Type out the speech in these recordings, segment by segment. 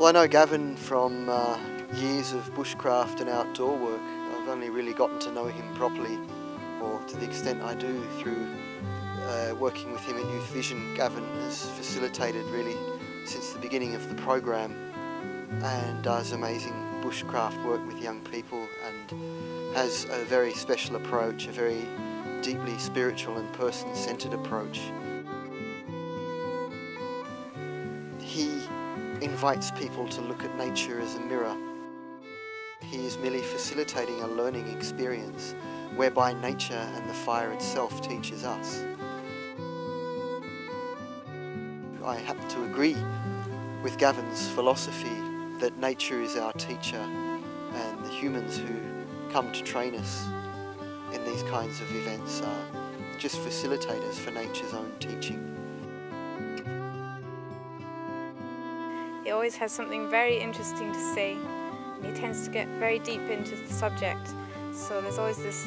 Well, I know Gavin from years of bushcraft and outdoor work. I've only really gotten to know him properly, or to the extent I do, through working with him at Youth Vision. Gavin has facilitated really since the beginning of the program and does amazing bushcraft work with young people and has a very special approach, a very deeply spiritual and person-centred approach. He invites people to look at nature as a mirror. He is merely facilitating a learning experience whereby nature and the fire itself teaches us. I happen to agree with Gavin's philosophy that nature is our teacher and the humans who come to train us in these kinds of events are just facilitators for nature's own teaching. He always has something very interesting to say, and he tends to get very deep into the subject, so there's always this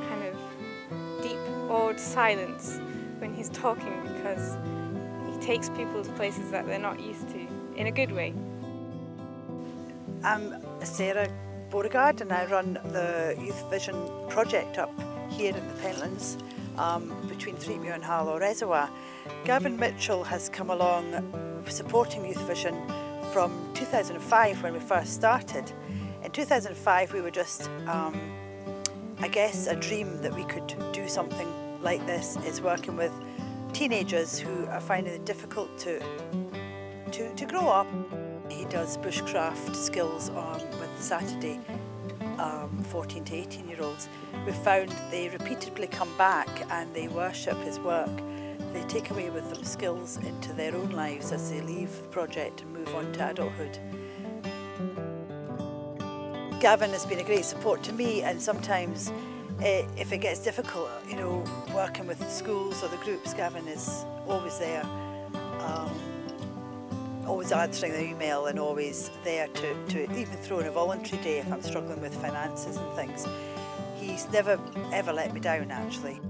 kind of deep, awed silence when he's talking, because he takes people to places that they're not used to, in a good way. I'm Sarah Beauregard and I run the Youth Vision project up here in the Pentlands between Threepmuir and Harlow Reservoir. Gavin Mitchell has come along supporting Youth Vision from 2005 when we first started. In 2005 we were just, I guess, a dream that we could do something like this, is working with teenagers who are finding it difficult to grow up. He does bushcraft skills with the Saturday 14 to 18 year olds. We've found they repeatedly come back and they worship his work. They take away with them skills into their own lives as they leave the project and move on to adulthood. Gavin has been a great support to me, and sometimes if it gets difficult, you know, working with the schools or the groups, Gavin is always there. Always answering the email and always there to even throw in a voluntary day if I'm struggling with finances and things. He's never ever let me down, actually.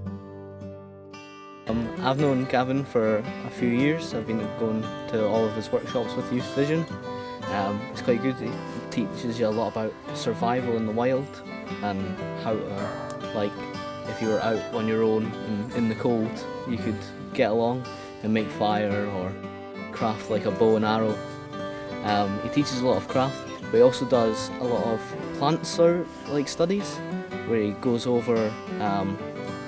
I've known Gavin for a few years. I've been going to all of his workshops with Youth Vision. It's quite good. He teaches you a lot about survival in the wild and how to, like, if you were out on your own and in the cold, you could get along and make fire or craft like a bow and arrow. He teaches a lot of craft, but he also does a lot of plant studies, where he goes over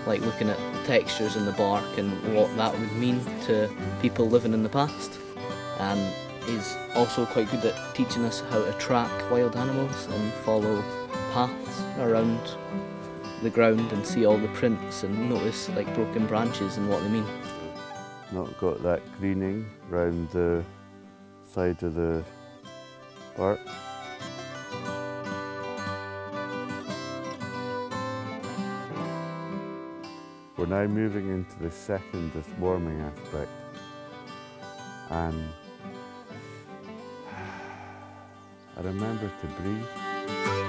like looking at textures in the bark and what that would mean to people living in the past. And he's also quite good at teaching us how to track wild animals and follow paths around the ground and see all the prints and notice like broken branches and what they mean. Not got that greening round the side of the bark. We're now moving into the second warming aspect, and I remember to breathe.